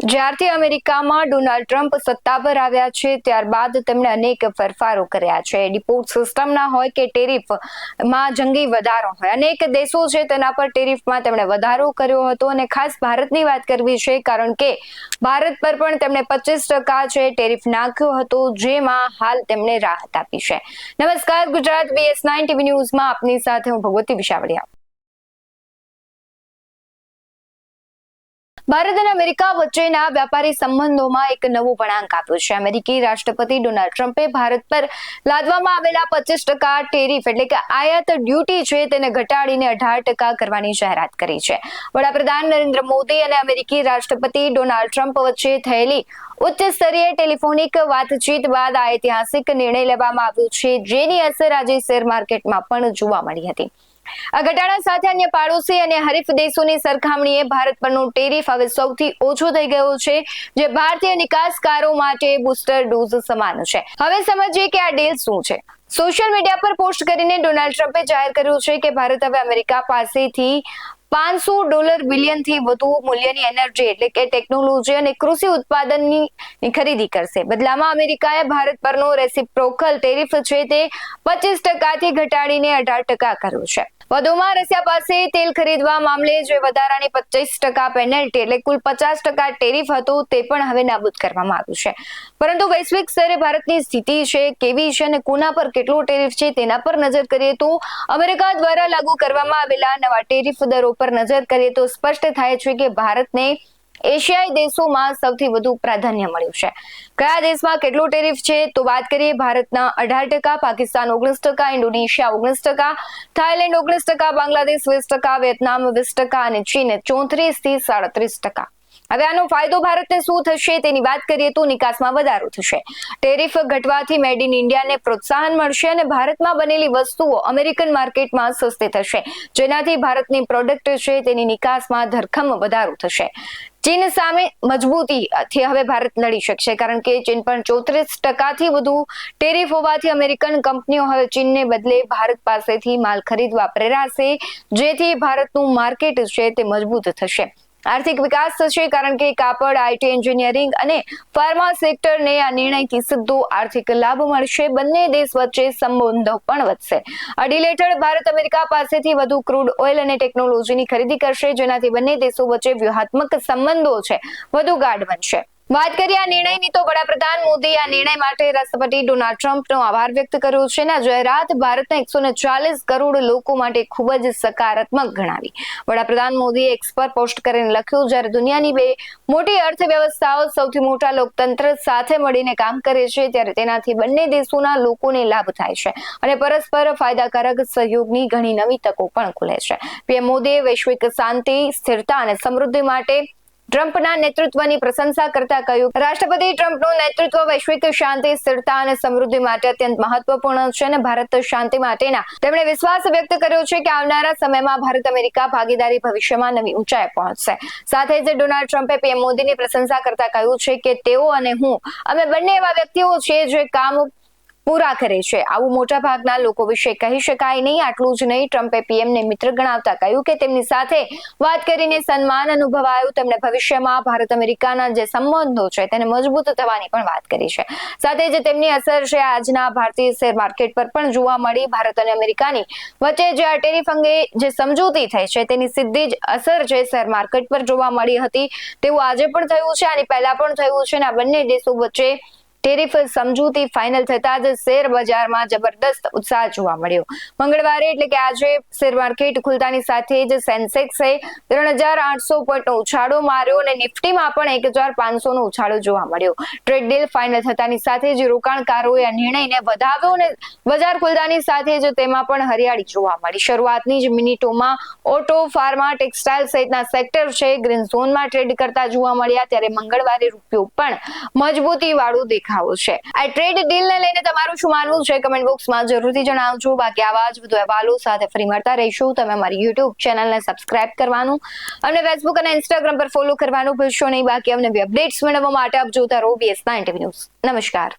જ્યારથી અમેરિકામાં Donald Trump સત્તા પર આવ્યા છે ત્યારબાદ તેમણે અનેક ફેરફારો કર્યા છે. ડિપોર્ટ સિસ્ટમના હોય કે ટેરિફમાં જંગી વધારો હોય, અનેક દેશો છે તેના પર ટેરિફમાં તેમણે વધારો કર્યો હતો અને ખાસ ભારતની વાત કરવી છે કારણ કે ભારત પર પણ તેમણે 25% છે ટેરિફ નાખ્યો હતો, જેમાં હાલ તેમણે રાહત આપી છે. નમસ્કાર, ગુજરાત BS9 TV ન્યૂઝમાં આપની સાથે હું ભગવતી વિશાવડિયા. ભારત અને અમેરિકા વચ્ચેના વ્યાપારી સંબંધોમાં એક નવો વળાંક આવ્યો છે. અમેરિકી રાષ્ટ્રપતિ ડોનાલ્ડ ટ્રમ્પે ભારત પર લાદવામાં આવેલા 25% ટેરિફ એટલે કે આયાત ડ્યુટી છે તેને ઘટાડીને 18% કરવાની જાહેરાત કરી છે. વડાપ્રધાન નરેન્દ્ર મોદી અને અમેરિકી રાષ્ટ્રપતિ ડોનાલ્ડ ટ્રમ્પ વચ્ચે થયેલી ઉચ્ચ સ્તરીય ટેલિફોનિક વાતચીત બાદ આ ઐતિહાસિક નિર્ણય લેવામાં આવ્યો છે, જેની અસર આજે શેર માર્કેટમાં પણ જોવા મળી હતી. આ ઘટાડા સાથે અન્ય પાડોશી અને હરીફ દેશોની સરખામણીએ ભારત પરનો ટેરિફ હવે સૌથી ઓછો થઈ ગયો છે, જે ભારતીય નિકાસકારો માટે બૂસ્ટર ડોઝ સમાન છે. હવે સમજીએ કે આ ડીલ શું છે. સોશિયલ મીડિયા પર પોસ્ટ કરીને ડોનાલ્ડ ટ્રમ્પે જાહેર કર્યું છે કે ભારત હવે અમેરિકા પાસેથી $500 બિલિયનથી વધુ મૂલ્યની એનર્જી એટલે કે ટેકનોલોજી અને કૃષિ ઉત્પાદનની ખરીદી કરશે. બદલામાં અમેરિકાએ ભારત પરનો રેસિપ્રોકલ ટેરિફ છે તે 25%થી ઘટાડીને 18% કર્યો છે. વધુમાં રશિયા પાસે તેલ ખરીદવા મામલે જે વધારાની 25% પેનલ્ટી એટલે કુલ 50% ટેરિફ હતું તે પણ હવે નાબૂદ કરવામાં આવ્યું છે. પરંતુ વૈશ્વિક સ્તરે ભારતની સ્થિતિ છે કેવી છે અને કોના પર કેટલો ટેરિફ છે તેના પર નજર કરીએ તો અમેરિકા દ્વારા લાગુ કરવામાં આવેલા નવા ટેરિફ દરો પર નજર કરીએ તો સ્પષ્ટ થાય છે કે ભારતને એશિયાઈ દેશોમાં સૌથી વધુ પ્રાધાન્ય મળ્યું છે. કયા દેશમાં કેટલો ટેરિફ છે તો વાત કરીએ. ભારતના 18%, Pakistan 19%, Indonesia 19%, Thailand 19%, Bangladesh 20%, Vietnam 20% અને ચીન 34% થી 37%. હવે આનો ફાયદો ભારતને શું થશે તેની વાત કરીએ તો નિકાસમાં વધારો થશે. ટેરિફ ઘટવાથી મેડ ઇન ઇન્ડિયાને પ્રોત્સાહન મળશે અને ભારતમાં બનેલી વસ્તુઓ અમેરિકન માર્કેટમાં સસ્તી થશે, જેનાથી ભારતની પ્રોડક્ટ છે તેની નિકાસમાં ધરખમ વધારો થશે. ચીન સામે મજબૂતીથી હવે ભારત લડી શકશે કારણ કે ચીન પણ 34%થી વધુ ટેરિફ હોવાથી અમેરિકન કંપનીઓ હવે ચીનને બદલે ભારત પાસેથી માલ ખરીદવા પ્રેરાશે, જેથી ભારતનું માર્કેટ છે તે મજબૂત થશે. આર્થિક વિકાસ થશે કારણ કે કાપડ, IT, એન્જિનિયરિંગ અને ફાર્મા સેક્ટરને આ નિર્ણયથી સીધો આર્થિક લાભ મળશે. બંને દેશ વચ્ચે સંબંધો પણ વધશે. આ ડીલ હેઠળ ભારત અમેરિકા પાસેથી વધુ ક્રૂડ ઓઇલ અને ટેકનોલોજીની ખરીદી કરશે, જેનાથી બંને દેશો વચ્ચે વ્યૂહાત્મક સંબંધો છે વધુ ગાઢ બનશે. વાત કરીએ આ નિર્ણયની તો વડાપ્રધાન મોદી આ નિર્ણય માટે રાષ્ટ્રપતિ ડોનાલ્ડ ટ્રમ્પનો આભાર વ્યક્ત કર્યો છે અને આ જાહેરાત ભારતના 140 કરોડ લોકો માટે ખૂબ જ સકારાત્મક ગણાવી. વડાપ્રધાન મોદીએ એક્સ પર પોસ્ટ કરીને લખ્યું, જ્યારે દુનિયાની બે મોટી અર્થવ્યવસ્થાઓ સૌથી મોટા લોકતંત્ર સાથે મળીને કામ કરે છે ત્યારે તેનાથી બંને દેશોના લોકોને લાભ થાય છે અને પરસ્પર ફાયદાકારક સહયોગની ઘણી નવી તકો પણ ખુલે છે. PM મોદીએ વૈશ્વિક શાંતિ, સ્થિરતા અને સમૃદ્ધિ માટે ટ્રમ્પના નેતૃત્વની પ્રશંસા કરતા કહ્યું, રાષ્ટ્રપતિ ટ્રમ્પનું નેતૃત્વ વૈશ્વિક શાંતિ, સ્થિરતા અને સમૃદ્ધિ માટે અત્યંત મહત્વપૂર્ણ છે અને ભારત શાંતિ માટેના તેમણે વિશ્વાસ વ્યક્ત કર્યો છે કે આવનારા સમયમાં ભારત અમેરિકા ભાગીદારી ભવિષ્યમાં નવી ઊંચાઈ પહોંચશે. સાથે જ ડોનાલ્ડ ટ્રમ્પે PM મોદીની પ્રશંસા કરતા કહ્યું છે કે તેઓ અને હું અમે બંને એવા વ્યક્તિઓ છીએ જે કામ પૂરા કરે છે. આવું મોટા ભાગના લોકો વિશે કહી શકાય નહીં. આટલું જ નહીં, ટ્રમ્પે PMને મિત્ર ગણાવતા કહ્યું કે તેમની સાથે વાત કરીને સન્માન અનુભવાયું. તેમણે ભવિષ્યમાં ભારત અમેરિકાના જે સંબંધો છે તેને મજબૂત થવાની પણ વાત કરી છે. સાથે જ તેમની અસર છે આજના ભારતીય શેર માર્કેટ પર પણ જોવા મળી. ભારત અને અમેરિકાની વચ્ચે જે આ ટેરિફ અંગે જે સમજૂતી થઈ છે તેની સીધી જ અસર છે શેર માર્કેટ પર જોવા મળી હતી, તેવું આજે પણ થયું છે, આની પહેલા પણ થયું છે અને આ બંને દેશો વચ્ચે ટેરિફ સમજૂતી ફાઇનલ થતા જ શેર બજારમાં જબરદસ્ત ઉત્સાહ જોવા મળ્યો. મંગળવારે એટલે કે આજે શેર માર્કેટ ખુલતાની સાથે જ સેન્સેક્સે 3800 પોઈન્ટનો ઉછાળો માર્યો અને નિફ્ટીમાં પણ 1500નો ઉછાળો જોવા મળ્યો. ટ્રેડ ડીલ ફાઇનલ થતાની સાથે જ રોકાણકારોએ આ નિર્ણયને વધાવ્યો અને બજાર ખુલતાની સાથે જ તેમાં પણ હરિયાળી જોવા મળી. શરૂઆતની જ મિનિટોમાં ઓટો, ફાર્મા, ટેક્સટાઇલ સહિતના સેક્ટર છે ગ્રીન ઝોનમાં ટ્રેડ કરતા જોવા મળ્યા, ત્યારે મંગળવારે રૂપિયો પણ મજબૂતી વાળું દેખાય છે. આ ટ્રેડ ડીલને લઈને તમારું શું માનવું છે કમેન્ટ બોક્સમાં જરૂરથી જણાવજો. બાકી આવા જ વધુ અહેવાલો સાથે ફરી મળતા રહીશું. તમે અમારી YouTube ચેનલને સબસ્ક્રાઇબ કરવાનું અને Facebook અને Instagram પર ફોલો કરવાનું ભૂલશો નહીં. બાકી અમને અપડેટ્સ મેળવવા માટે આપ જોતા રહો BS9 TV ન્યૂઝ. નમસ્કાર.